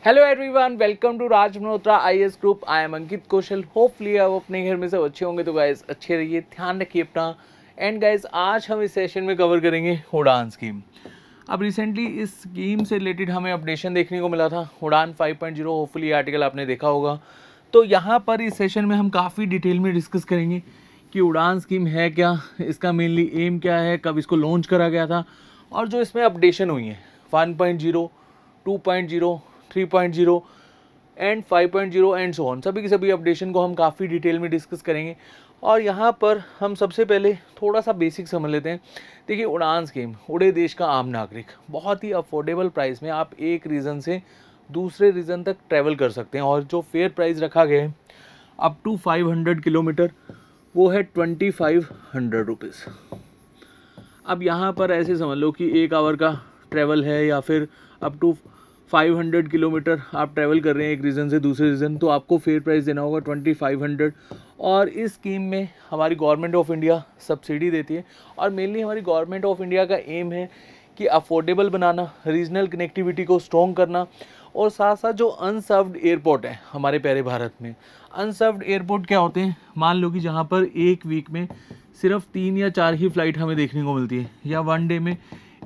Hello everyone, welcome to Raj Malhotra IAS group. I am Ankit Kaushal. Hopefully आप अपने घर में सब अच्छे होंगे। तो गाइस अच्छे रहिए, ध्यान रखिए अपना। एंड गाइस आज हम इस सेशन में कवर करेंगे उड़ान स्कीम। अब रिसेंटली इस स्कीम से रिलेटेड हमें अपडेशन देखने को मिला था, उड़ान 5.0। होपफुली ये आर्टिकल आपने देखा होगा। तो यहाँ पर इस सेशन में हम काफ़ी डिटेल में डिस्कस करेंगे कि उड़ान स्कीम है क्या, इसका मेनली एम क्या है, कब इसको लॉन्च करा गया था, और जो इसमें अपडेशन हुई है 1.0, 2.0, 3.0 एंड 5.0 एंड सो ऑन, सभी की सभी अपडेशन को हम काफ़ी डिटेल में डिस्कस करेंगे। और यहाँ पर हम सबसे पहले थोड़ा सा बेसिक समझ लेते हैं। देखिए, उड़ान स्कीम, उड़े देश का आम नागरिक बहुत ही अफोर्डेबल प्राइस में आप एक रीजन से दूसरे रीजन तक ट्रैवल कर सकते हैं। और जो फेयर प्राइस रखा गया है अप टू 500 किलोमीटर, वो है 2500 रुपीज़। अब यहाँ पर ऐसे समझ लो कि 1 आवर का ट्रैवल है या फिर अप टू 500 किलोमीटर आप ट्रैवल कर रहे हैं एक रीजन से दूसरे रीजन, तो आपको फेयर प्राइस देना होगा 2500। और इस स्कीम में हमारी गवर्नमेंट ऑफ इंडिया सब्सिडी देती है। और मेनली हमारी गवर्नमेंट ऑफ इंडिया का एम है कि अफोर्डेबल बनाना, रीजनल कनेक्टिविटी को स्ट्रॉन्ग करना, और साथ साथ जो अनसर्व्ड एयरपोर्ट है हमारे प्यारे भारत में। अनसर्व्ड एयरपोर्ट क्या होते हैं? मान लो कि जहाँ पर एक वीक में सिर्फ 3 या 4 ही फ़्लाइट हमें देखने को मिलती है, या वन डे में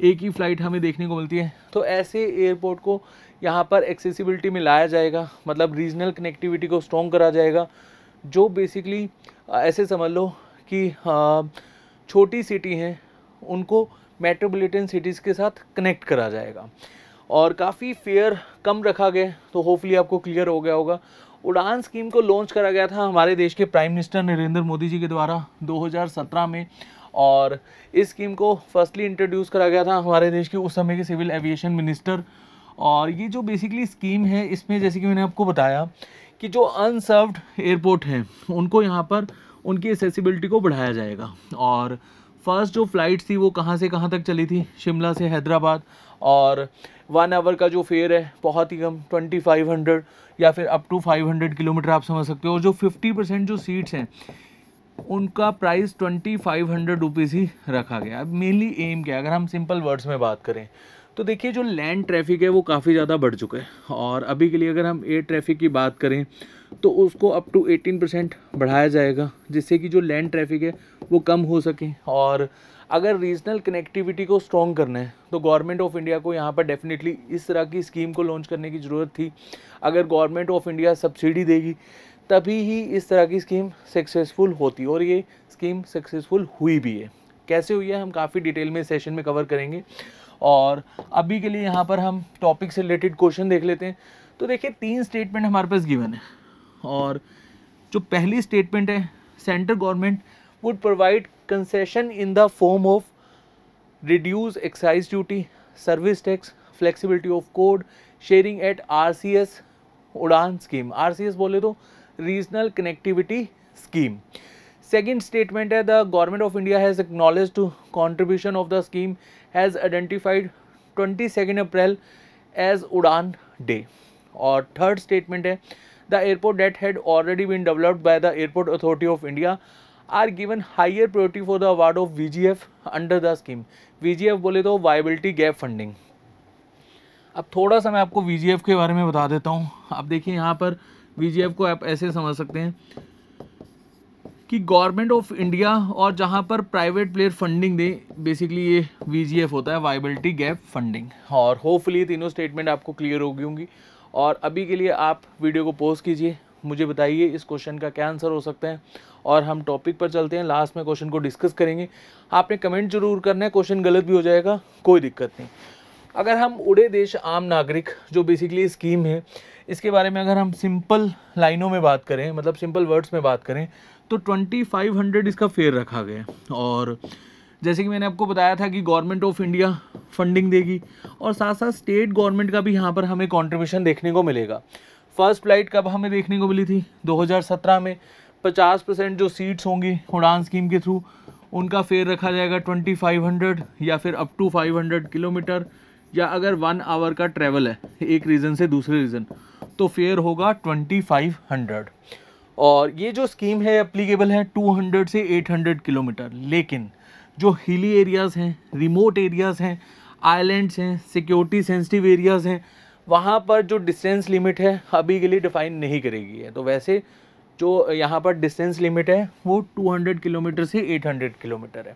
एक ही फ़्लाइट हमें देखने को मिलती है। तो ऐसे एयरपोर्ट को यहाँ पर एक्सेसिबिलिटी में लाया जाएगा, मतलब रीजनल कनेक्टिविटी को स्ट्रॉन्ग करा जाएगा। जो बेसिकली ऐसे समझ लो कि छोटी सिटी हैं उनको मेट्रोपॉलिटन सिटीज़ के साथ कनेक्ट करा जाएगा। और काफ़ी फेयर कम रखा गया, तो होपफुली आपको क्लियर हो गया होगा। उड़ान स्कीम को लॉन्च करा गया था हमारे देश के प्राइम मिनिस्टर नरेंद्र मोदी जी के द्वारा 2017 में। और इस स्कीम को फर्स्टली इंट्रोड्यूस करा गया था हमारे देश के उस समय के सिविल एविएशन मिनिस्टर। और ये जो बेसिकली स्कीम है, इसमें जैसे कि मैंने आपको बताया कि जो अनसर्व्ड एयरपोर्ट हैं उनको यहाँ पर उनकी एक्सेसिबिलिटी को बढ़ाया जाएगा। और फर्स्ट जो फ़्लाइट थी वो कहाँ से कहाँ तक चली थी? शिमला से हैदराबाद। और 1 आवर का जो फेयर है बहुत ही कम, 2500 या फिर अप टू 500 किलोमीटर आप समझ सकते हो। और जो 50% जो सीट्स हैं उनका प्राइस 2500 रुपीज़ ही रखा गया। अब मेनली एम क्या है, अगर हम सिंपल वर्ड्स में बात करें तो देखिए, जो लैंड ट्रैफिक है वो काफ़ी ज़्यादा बढ़ चुका है। और अभी के लिए अगर हम एयर ट्रैफिक की बात करें तो उसको अप टू 18% बढ़ाया जाएगा, जिससे कि जो लैंड ट्रैफिक है वो कम हो सके। और अगर रीजनल कनेक्टिविटी को स्ट्रॉन्ग करना है तो गवर्नमेंट ऑफ इंडिया को यहाँ पर डेफिनेटली इस तरह की स्कीम को लॉन्च करने की ज़रूरत थी। अगर गवर्नमेंट ऑफ इंडिया सब्सिडी देगी तभी ही इस तरह की स्कीम सक्सेसफुल होती, और ये स्कीम सक्सेसफुल हुई भी है। कैसे हुई है हम काफ़ी डिटेल में सेशन में कवर करेंगे। और अभी के लिए यहाँ पर हम टॉपिक से रिलेटेड क्वेश्चन देख लेते हैं। तो देखिए, 3 स्टेटमेंट हमारे पास गिवन है। और जो पहली स्टेटमेंट है, central government would provide concession in the form of reduce excise duty, service tax, flexibility of code, sharing at RCS Udan scheme. RCS बोले तो regional connectivity scheme. Second statement है, the government of India has acknowledged to contribution of the scheme, has identified 22nd April as Udan Day. और third statement है, the airport that had already been developed by the Airport Authority of India are given higher priority for the award of VGF under the scheme. VGF बोले तो viability gap funding। अब थोड़ा सा मैं आपको VGF के बारे में बता देता हूँ। अब देखिए, यहाँ पर VGF को आप ऐसे समझ सकते हैं कि गवर्नमेंट ऑफ इंडिया और जहाँ पर प्राइवेट प्लेयर फंडिंग दे, बेसिकली ये VGF होता है, वाइबिलिटी गैप फंडिंग। और होपफुली तीनों स्टेटमेंट आपको क्लियर हो गई होंगी। और अभी के लिए आप वीडियो को पॉज कीजिए, मुझे बताइए इस क्वेश्चन का क्या आंसर हो सकता है, और हम टॉपिक पर चलते हैं। लास्ट में क्वेश्चन को डिस्कस करेंगे। आपने कमेंट जरूर करना है, क्वेश्चन गलत भी हो जाएगा, कोई दिक्कत नहीं। अगर हम उड़े देश आम नागरिक जो बेसिकली स्कीम है, इसके बारे में अगर हम सिंपल लाइनों में बात करें, मतलब सिंपल वर्ड्स में बात करें, तो 2500 इसका फेयर रखा गया है। और जैसे कि मैंने आपको बताया था कि गवर्नमेंट ऑफ इंडिया फंडिंग देगी, और साथ साथ स्टेट गवर्नमेंट का भी यहाँ पर हमें कंट्रीब्यूशन देखने को मिलेगा। फर्स्ट फ्लाइट कब हमें देखने को मिली थी? 2017 में। 50% जो सीट्स होंगी उड़ान स्कीम के थ्रू, उनका फेयर रखा जाएगा 2500 या फिर अप टू 500 किलोमीटर। या अगर 1 आवर का ट्रैवल है एक रीजन से दूसरे रीजन, तो फेयर होगा 2500। और ये जो स्कीम है एप्लीकेबल है 200 से 800 किलोमीटर। लेकिन जो हिली एरियाज़ हैं, रिमोट एरियाज़ हैं, आइलैंड्स हैं, सिक्योरिटी सेंसिटिव एरियाज़ हैं, वहाँ पर जो डिस्टेंस लिमिट है अभी के लिए डिफाइन नहीं करेगी है। तो वैसे जो यहाँ पर डिस्टेंस लिमिट है वो 200 किलोमीटर से 800 किलोमीटर है।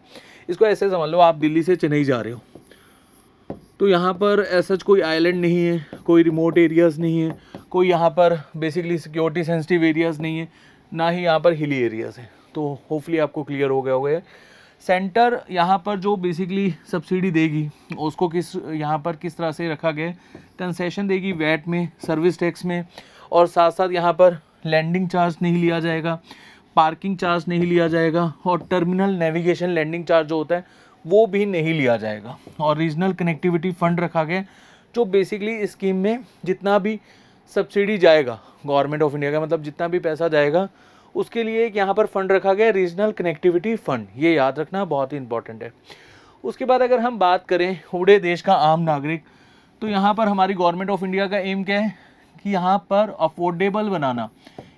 इसको ऐसे समझ लो, आप दिल्ली से चेन्नई जा रहे हो तो यहाँ पर ऐसा कोई आइलैंड नहीं है, कोई रिमोट एरियाज़ नहीं है, कोई यहाँ पर बेसिकली सिक्योरिटी सेंसिटिव एरियाज़ नहीं है, ना ही यहाँ पर हिली एरियाज़ हैं। तो होपफुली आपको क्लियर हो गया होगा। सेंटर यहाँ पर जो बेसिकली सब्सिडी देगी उसको यहाँ पर किस तरह से रखा गया, कंसेशन देगी वैट में, सर्विस टैक्स में, और साथ साथ यहाँ पर लैंडिंग चार्ज नहीं लिया जाएगा, पार्किंग चार्ज नहीं लिया जाएगा, और टर्मिनल नेविगेशन लैंडिंग चार्ज जो होता है वो भी नहीं लिया जाएगा। और रीजनल कनेक्टिविटी फ़ंड रखा गया जो बेसिकली इस स्कीम में जितना भी सब्सिडी जाएगा गवर्नमेंट ऑफ इंडिया का, मतलब जितना भी पैसा जाएगा उसके लिए एक यहाँ पर फंड रखा गया, रीजनल कनेक्टिविटी फ़ंड। ये याद रखना बहुत ही इंपॉर्टेंट है। उसके बाद अगर हम बात करें उड़े देश का आम नागरिक, तो यहाँ पर हमारी गवर्नमेंट ऑफ इंडिया का एम क्या है कि यहाँ पर अफोर्डेबल बनाना,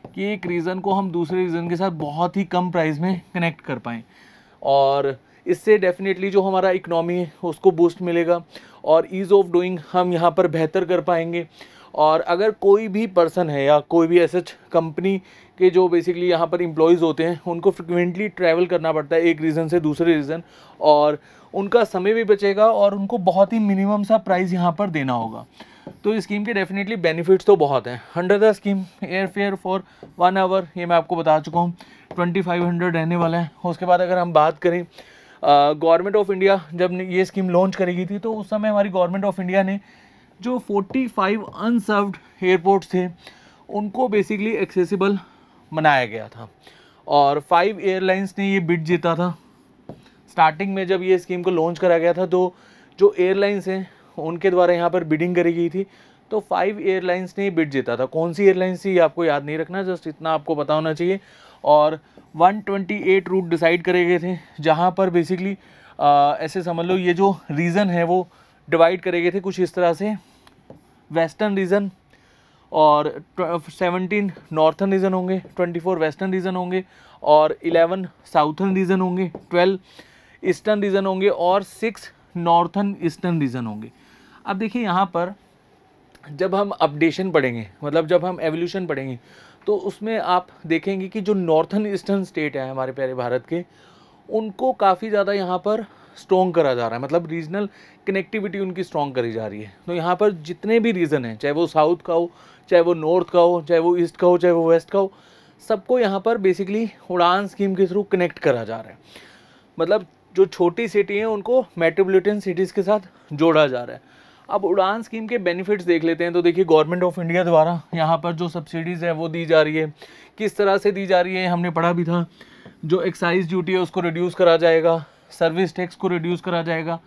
कि एक रीज़न को हम दूसरे रीज़न के साथ बहुत ही कम प्राइस में कनेक्ट कर पाएँ, और इससे डेफिनेटली जो हमारा इकनॉमी है उसको बूस्ट मिलेगा और ईज़ ऑफ डूइंग हम यहाँ पर बेहतर कर पाएंगे। और अगर कोई भी पर्सन है या कोई भी ऐसे कंपनी के जो बेसिकली यहाँ पर एम्प्लॉयज़ होते हैं उनको फ्रिक्वेंटली ट्रैवल करना पड़ता है एक रीज़न से दूसरे रीज़न, और उनका समय भी बचेगा और उनको बहुत ही मिनिमम सा प्राइस यहाँ पर देना होगा। तो इस स्कीम के डेफिनेटली बेनिफिट्स तो बहुत हैं। Under the scheme air fare for 1 hour, ये मैं आपको बता चुका हूँ, 2500 रहने वाला है। उसके बाद अगर हम बात करें गवर्नमेंट ऑफ इंडिया जब ये स्कीम लॉन्च करेगी थी तो उस समय हमारी गवर्नमेंट ऑफ इंडिया ने जो 45 अनसर्व्ड एयरपोर्ट्स थे उनको बेसिकली एक्सेसिबल बनाया गया था, और 5 एयरलाइंस ने ये बिड जीता था। स्टार्टिंग में जब ये स्कीम को लॉन्च करा गया था तो जो एयरलाइंस हैं उनके द्वारा यहाँ पर बिडिंग करी गई थी, तो 5 एयरलाइंस ने बिड जीता था। कौन सी एयरलाइंस थी ये आपको याद नहीं रखना, जस्ट इतना आपको पता होना चाहिए। और 128 रूट डिसाइड करे गए थे, जहाँ पर बेसिकली ऐसे समझ लो ये जो रीज़न है वो डिवाइड करे गए थे कुछ इस तरह से, वेस्टर्न रीजन और 17 नॉर्थर्न रीजन होंगे, 24 वेस्टर्न रीजन होंगे, और 11 साउथर्न रीजन होंगे, 12 ईस्टर्न रीजन होंगे, और 6 नॉर्थर्न ईस्टर्न रीजन होंगे। अब देखिए यहाँ पर जब हम अपडेशन पढ़ेंगे, मतलब जब हम एवोल्यूशन पढ़ेंगे, तो उसमें आप देखेंगे कि जो नॉर्थर्न ईस्टर्न स्टेट है हमारे प्यारे भारत के, उनको काफ़ी ज़्यादा यहाँ पर स्ट्रॉन्ग करा जा रहा है, मतलब रीजनल कनेक्टिविटी उनकी स्ट्रॉन्ग करी जा रही है। तो यहाँ पर जितने भी रीजन हैं, चाहे वो साउथ का हो, चाहे वो नॉर्थ का हो, चाहे वो ईस्ट का हो, चाहे वो वेस्ट का हो, सबको यहाँ पर बेसिकली उड़ान स्कीम के थ्रू कनेक्ट करा जा रहा है। मतलब जो छोटी सिटी हैं उनको मेट्रोपॉलिटन सिटीज़ के साथ जोड़ा जा रहा है। अब उड़ान स्कीम के बेनिफिट्स देख लेते हैं। तो देखिए गवर्नमेंट ऑफ इंडिया द्वारा यहाँ पर जो सब्सिडीज़ है वो दी जा रही है, किस तरह से दी जा रही है हमने पढ़ा भी था। जो एक्साइज ड्यूटी है उसको रिड्यूस करा जाएगा, सर्विस टैक्स को रिड्यूस करा जाएगा,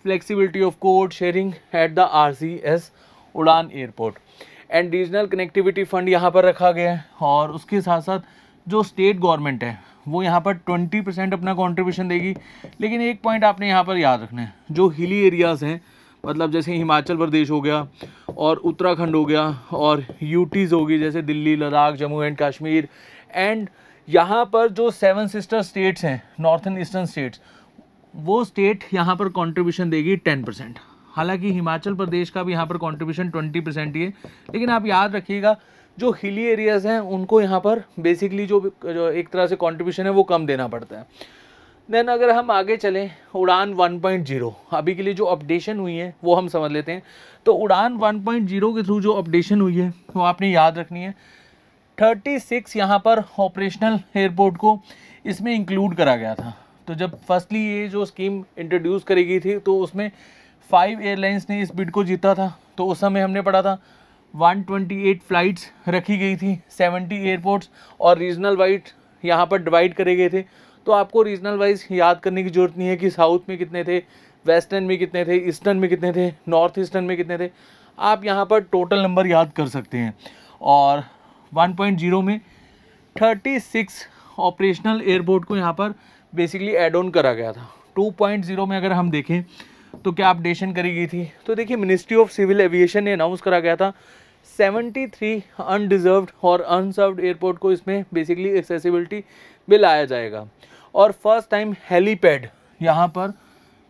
flexibility of code sharing at the RCS उड़ान airport, and regional connectivity fund यहाँ पर रखा गया है। और उसके साथ साथ जो स्टेट गवर्नमेंट है वो यहाँ पर 20% अपना कंट्रीब्यूशन देगी। लेकिन एक पॉइंट आपने यहाँ पर याद रखना है, जो हिली एरियाज़ हैं, मतलब जैसे हिमाचल प्रदेश हो गया और उत्तराखंड हो गया और यूटीज़ होगी जैसे दिल्ली, लद्दाख, जम्मू एंड कश्मीर, एंड यहाँ पर जो 7 सिस्टर स्टेट्स हैं नॉर्थर्न ईस्टर्न स्टेट्स, वो स्टेट यहाँ पर कंट्रीब्यूशन देगी 10%। हालांकि हिमाचल प्रदेश का भी यहाँ पर कंट्रीब्यूशन 20% ही है, लेकिन आप याद रखिएगा जो हिली एरियाज़ हैं उनको यहाँ पर बेसिकली जो एक तरह से कंट्रीब्यूशन है वो कम देना पड़ता है। देन अगर हम आगे चलें उड़ान 1.0, अभी के लिए जो अपडेशन हुई है वो हम समझ लेते हैं। तो उड़ान 1.0 के थ्रू जो अपडेशन हुई है वो आपने याद रखनी है। 36 यहाँ पर ऑपरेशनल एयरपोर्ट को इसमें इंक्लूड करा गया था। तो जब फर्स्टली ये जो स्कीम इंट्रोड्यूस करी गई थी तो उसमें 5 एयरलाइंस ने इस बिड को जीता था। तो उस समय हमने पढ़ा था 128 फ़्लाइट्स रखी गई थी, 70 एयरपोर्ट्स और रीजनल वाइज यहाँ पर डिवाइड करे गए थे। तो आपको रीजनल वाइज याद करने की ज़रूरत नहीं है कि साउथ में कितने थे, वेस्टर्न में कितने थे, ईस्टर्न में कितने थे, नॉर्थ ईस्टर्न में कितने थे। आप यहाँ पर टोटल नंबर याद कर सकते हैं। और 1.0 में 36 ऑपरेशनल एयरपोर्ट को यहाँ पर बेसिकली एड ऑन करा गया था। 2.0 में अगर हम देखें तो क्या अपडेशन करी गई थी, तो देखिए मिनिस्ट्री ऑफ सिविल एविएशन ने अनाउंस करा गया था 73 अनडिजर्व्ड और अनसर्व्ड एयरपोर्ट को इसमें बेसिकली एक्सेसिबिलिटी में लाया जाएगा। और फर्स्ट टाइम हेलीपैड यहाँ पर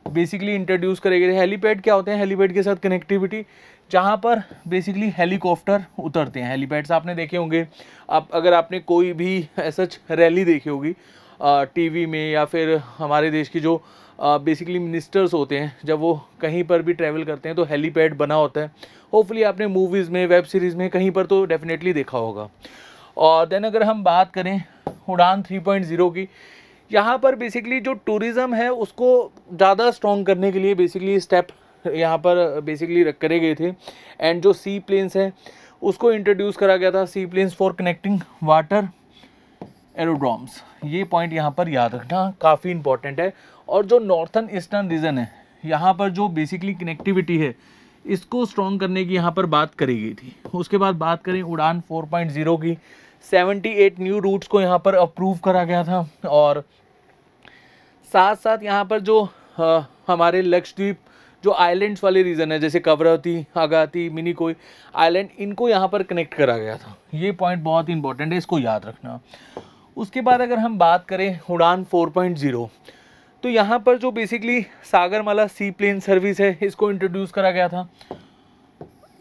बेसिकली इंट्रोड्यूस करे गए थे। हेलीपैड क्या होते हैं, हेलीपैड के साथ कनेक्टिविटी, जहाँ पर बेसिकली हेलीकॉप्टर उतरते हैं। हेलीपैड्स आपने देखे होंगे, आप अगर आपने कोई भी ऐसा रैली देखी होगी टीवी में, या फिर हमारे देश की जो बेसिकली मिनिस्टर्स होते हैं, जब वो कहीं पर भी ट्रैवल करते हैं तो हेलीपैड बना होता है। होपफुली आपने मूवीज़ में, वेब सीरीज़ में कहीं पर तो डेफिनेटली देखा होगा। और देन अगर हम बात करें उड़ान 3.0 की, यहाँ पर बेसिकली जो टूरिज़्म है उसको ज़्यादा स्ट्रॉन्ग करने के लिए बेसिकली स्टेप यहाँ पर बेसिकली करे गए थे। एंड जो सी प्लेन्स हैं उसको इंट्रोड्यूस करा गया था, सी planes for connecting water aerodromes. ये पॉइंट यहाँ पर याद रखना काफ़ी इंपॉर्टेंट है। और जो नॉर्थन ईस्टर्न रीजन है, यहाँ पर जो बेसिकली कनेक्टिविटी है इसको स्ट्रॉन्ग करने की यहाँ पर बात करी गई थी। उसके बाद बात करें उड़ान 4.0 की, 78 न्यू रूट्स को यहाँ पर अप्रूव करा गया था। और साथ साथ यहाँ पर जो हमारे लक्षद्वीप जो आइलैंड्स वाले रीजन है, जैसे कवरत्ती, अगाती, मिनिकोय आइलैंड, इनको यहाँ पर कनेक्ट करा गया था। ये पॉइंट बहुत ही इंपॉर्टेंट है, इसको याद रखना। उसके बाद अगर हम बात करें उड़ान 4.0, तो यहाँ पर जो बेसिकली सागरमाला सी प्लेन सर्विस है इसको इंट्रोड्यूस करा गया था।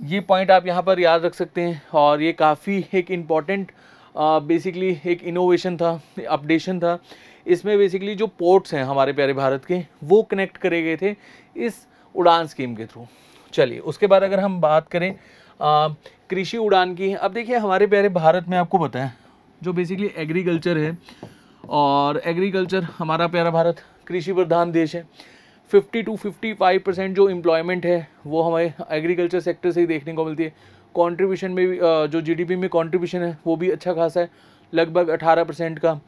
ये पॉइंट आप यहाँ पर याद रख सकते हैं। और ये काफ़ी एक इम्पॉर्टेंट बेसिकली एक इनोवेशन था, अपडेशन था। इसमें बेसिकली जो पोर्ट्स हैं हमारे प्यारे भारत के, वो कनेक्ट करे गए थे इस उड़ान स्कीम के थ्रू। चलिए, उसके बाद अगर हम बात करें कृषि उड़ान की, अब देखिए हमारे प्यारे भारत में आपको पता है जो बेसिकली एग्रीकल्चर है, और एग्रीकल्चर हमारा प्यारा भारत कृषि प्रधान देश है। 50 to 55% जो एम्प्लॉयमेंट है वो हमारे एग्रीकल्चर सेक्टर से ही देखने को मिलती है। कंट्रीब्यूशन में भी जो जीडीपी में कंट्रीब्यूशन है वो भी अच्छा खासा है, लगभग 18% का।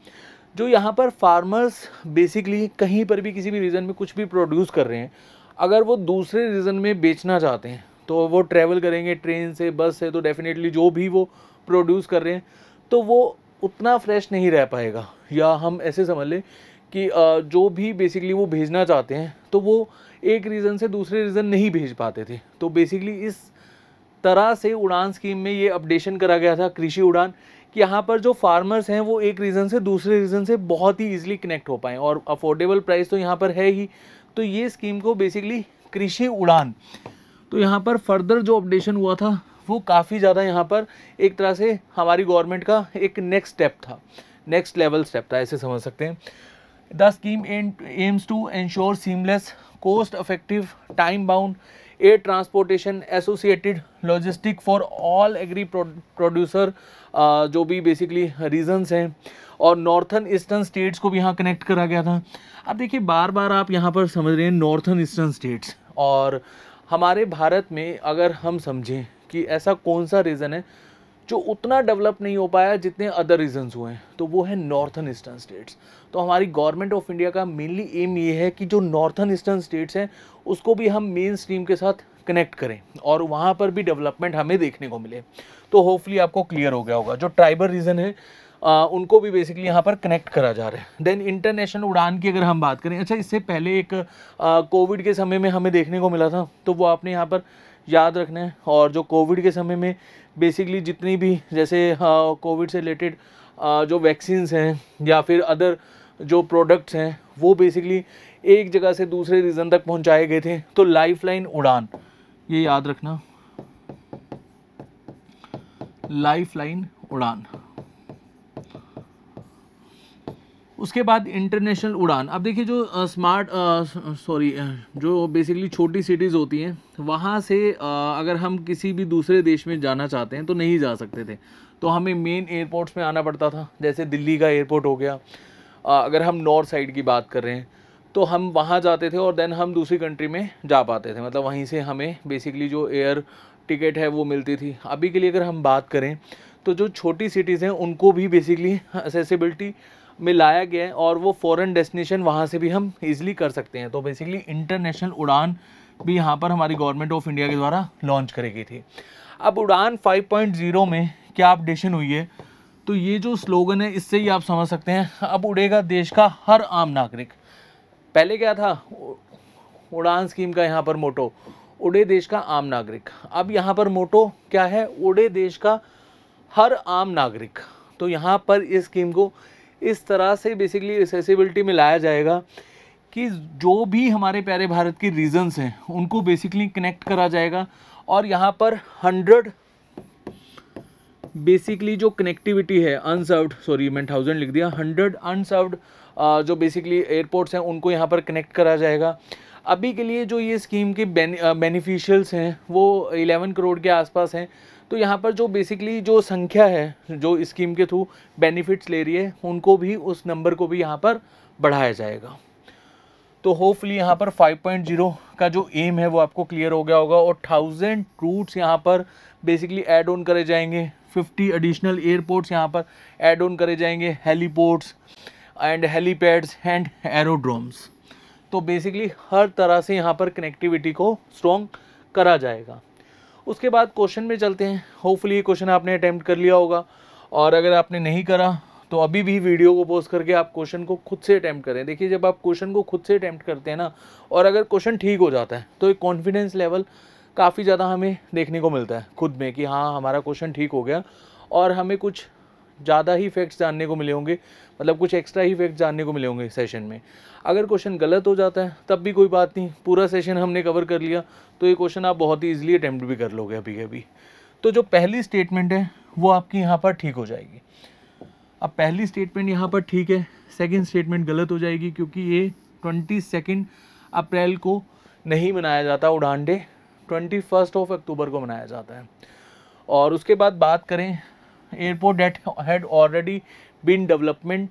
जो यहाँ पर फार्मर्स बेसिकली कहीं पर भी किसी भी रीजन में कुछ भी प्रोड्यूस कर रहे हैं, अगर वो दूसरे रीजन में बेचना चाहते हैं तो वो ट्रैवल करेंगे ट्रेन से, बस से, तो डेफिनेटली जो भी वो प्रोड्यूस कर रहे हैं तो वो उतना फ्रेश नहीं रह पाएगा। या हम ऐसे समझ लें कि जो भी बेसिकली वो भेजना चाहते हैं तो वो एक रीज़न से दूसरे रीज़न नहीं भेज पाते थे। तो बेसिकली इस तरह से उड़ान स्कीम में ये अपडेशन करा गया था कृषि उड़ान, कि यहाँ पर जो फार्मर्स हैं वो एक रीज़न से दूसरे रीज़न से बहुत ही ईजिली कनेक्ट हो पाएँ, और अफोर्डेबल प्राइस तो यहाँ पर है ही। तो ये स्कीम को बेसिकली कृषि उड़ान, तो यहाँ पर फर्दर जो अपडेशन हुआ था वो काफ़ी ज़्यादा यहाँ पर एक तरह से हमारी गवर्नमेंट का एक नेक्स्ट स्टेप था, नेक्स्ट लेवल स्टेप था, ऐसे समझ सकते हैं। The scheme aims to ensure seamless, cost effective, time bound air transportation associated logistic for all agri producer, जो भी बेसिकली रीजन्स हैं, और नॉर्थन ईस्टर्न स्टेट्स को भी यहाँ कनेक्ट करा गया था। अब देखिए बार बार आप यहाँ पर समझ रहे हैं नॉर्थन ईस्टर्न स्टेट्स, और हमारे भारत में अगर हम समझें कि ऐसा कौन सा रीज़न है जो उतना डेवलप नहीं हो पाया जितने अदर रीजन्स हुए हैं, तो वो है नॉर्थन ईस्टर्न स्टेट्स। तो हमारी गवर्नमेंट ऑफ इंडिया का मेनली एम ये है कि जो नॉर्थन ईस्टर्न स्टेट्स हैं उसको भी हम मेन स्ट्रीम के साथ कनेक्ट करें और वहाँ पर भी डेवलपमेंट हमें देखने को मिले। तो होपफुली आपको क्लियर हो गया होगा। जो ट्राइबल रीजन है उनको भी बेसिकली यहाँ पर कनेक्ट करा जा रहा है। देन इंटरनेशनल उड़ान की अगर हम बात करें, अच्छा इससे पहले एक कोविड के समय में हमें देखने को मिला था, तो वो आपने यहाँ पर याद रखना है। और जो कोविड के समय में बेसिकली जितनी भी जैसे कोविड से रिलेटेड जो वैक्सीन्स हैं या फिर अदर जो प्रोडक्ट्स हैं वो बेसिकली एक जगह से दूसरे रीजन तक पहुंचाए गए थे। तो लाइफलाइन उड़ान, ये याद रखना, लाइफलाइन उड़ान। उसके बाद इंटरनेशनल उड़ान। अब देखिए जो जो बेसिकली छोटी सिटीज़ होती हैं वहाँ से अगर हम किसी भी दूसरे देश में जाना चाहते हैं तो नहीं जा सकते थे, तो हमें मेन एयरपोर्ट्स में आना पड़ता था। जैसे दिल्ली का एयरपोर्ट हो गया, अगर हम नॉर्थ साइड की बात कर रहे हैं तो हम वहाँ जाते थे और देन हम दूसरी कंट्री में जा पाते थे, मतलब वहीं से हमें बेसिकली जो एयर टिकट है वो मिलती थी। अभी के लिए अगर हम बात करें तो जो छोटी सिटीज़ हैं उनको भी बेसिकली एक्सेसिबिलिटी में लाया गया है और वो फॉरेन डेस्टिनेशन वहाँ से भी हम इजीली कर सकते हैं। तो बेसिकली इंटरनेशनल उड़ान भी यहाँ पर हमारी गवर्नमेंट ऑफ इंडिया के द्वारा लॉन्च करी गई थी। अब उड़ान 5.0 में क्या अपडेशन हुई है, तो ये जो स्लोगन है इससे ही आप समझ सकते हैं, अब उड़ेगा देश का हर आम नागरिक। पहले क्या था उड़ान स्कीम का यहाँ पर मोटो, उड़े देश का आम नागरिक। अब यहाँ पर मोटो क्या है, उड़े देश का हर आम नागरिक। तो यहाँ पर इस स्कीम को इस तरह से बेसिकली एक्सेसिबिलिटी में लाया जाएगा कि जो भी हमारे प्यारे भारत के रीजन्स हैं उनको बेसिकली कनेक्ट करा जाएगा। और यहाँ पर 100 बेसिकली जो कनेक्टिविटी है अनसर्व्ड, सॉरी मैं 1000 लिख दिया, 100 अनसर्व्ड जो बेसिकली एयरपोर्ट्स हैं उनको यहाँ पर कनेक्ट करा जाएगा। अभी के लिए जो ये स्कीम के बेनिफिशियल्स हैं वो 11 करोड़ के आसपास हैं। तो यहाँ पर जो बेसिकली जो संख्या है जो स्कीम के थ्रू बेनिफिट्स ले रही है उनको भी, उस नंबर को भी यहाँ पर बढ़ाया जाएगा। तो होपफुली यहाँ पर 5.0 का जो एम है वो आपको क्लियर हो गया होगा। और 1000 रूट्स यहाँ पर बेसिकली ऐड ऑन करे जाएंगे, 50 एडिशनल एयरपोर्ट्स यहाँ पर ऐड ऑन करे जाएंगे, heliports and helipads and aerodromes. तो बेसिकली हर तरह से यहाँ पर कनेक्टिविटी को स्ट्रॉन्ग करा जाएगा। उसके बाद क्वेश्चन में चलते हैं। होपफुली ये क्वेश्चन आपने अटैम्प्ट कर लिया होगा, और अगर आपने नहीं करा तो अभी भी वीडियो को पॉज करके आप क्वेश्चन को खुद से अटैम्प्ट करें। देखिए जब आप क्वेश्चन को खुद से अटैम्प्ट करते हैं ना, और अगर क्वेश्चन ठीक हो जाता है तो एक कॉन्फिडेंस लेवल काफ़ी ज़्यादा हमें देखने को मिलता है खुद में कि हाँ हमारा क्वेश्चन ठीक हो गया, और हमें कुछ ज़्यादा ही फैक्ट्स जानने को मिले होंगे, मतलब कुछ एक्स्ट्रा ही फैक्ट्स जानने को मिले होंगे सेशन में। अगर क्वेश्चन गलत हो जाता है तब भी कोई बात नहीं, पूरा सेशन हमने कवर कर लिया तो ये क्वेश्चन आप बहुत ही ईजिली अटैम्प्ट भी कर लोगे अभी अभी। तो जो पहली स्टेटमेंट है वो आपकी यहाँ पर ठीक हो जाएगी। अब पहली स्टेटमेंट यहाँ पर ठीक है, सेकंड स्टेटमेंट गलत हो जाएगी क्योंकि ये 22 अप्रैल को नहीं मनाया जाता उड़ान डे, 21 अक्टूबर को मनाया जाता है। और उसके बाद बात करें airport that had already been developed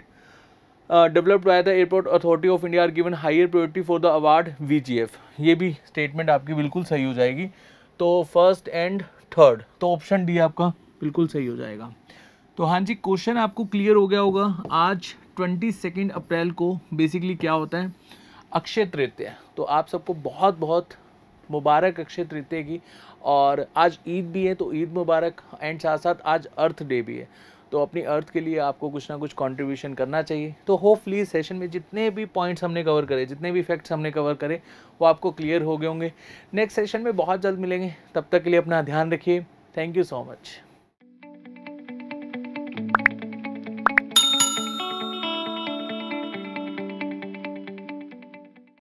by the airport authority of India are given higher priority for the award VGF। ये भी स्टेटमेंट आपकी बिल्कुल सही हो जाएगी। तो फर्स्ट एंड थर्ड, तो ऑप्शन डी आपका बिल्कुल सही हो जाएगा। तो हाँ जी, क्वेश्चन आपको क्लियर हो गया होगा। आज 22 अप्रैल को बेसिकली क्या होता है, अक्षय तृतीया। तो आप सबको बहुत बहुत मुबारक अक्षय तृतीया की। और आज ईद भी है तो ईद मुबारक, एंड साथ साथ आज अर्थ डे भी है। तो अपनी अर्थ के लिए आपको कुछ ना कुछ कंट्रीब्यूशन करना चाहिए। तो होपफुली सेशन में जितने भी पॉइंट्स हमने कवर करे, जितने भी फैक्ट्स हमने कवर करे वो आपको क्लियर हो गए होंगे। नेक्स्ट सेशन में बहुत जल्द मिलेंगे, तब तक के लिए अपना ध्यान रखिए। Thank you so much.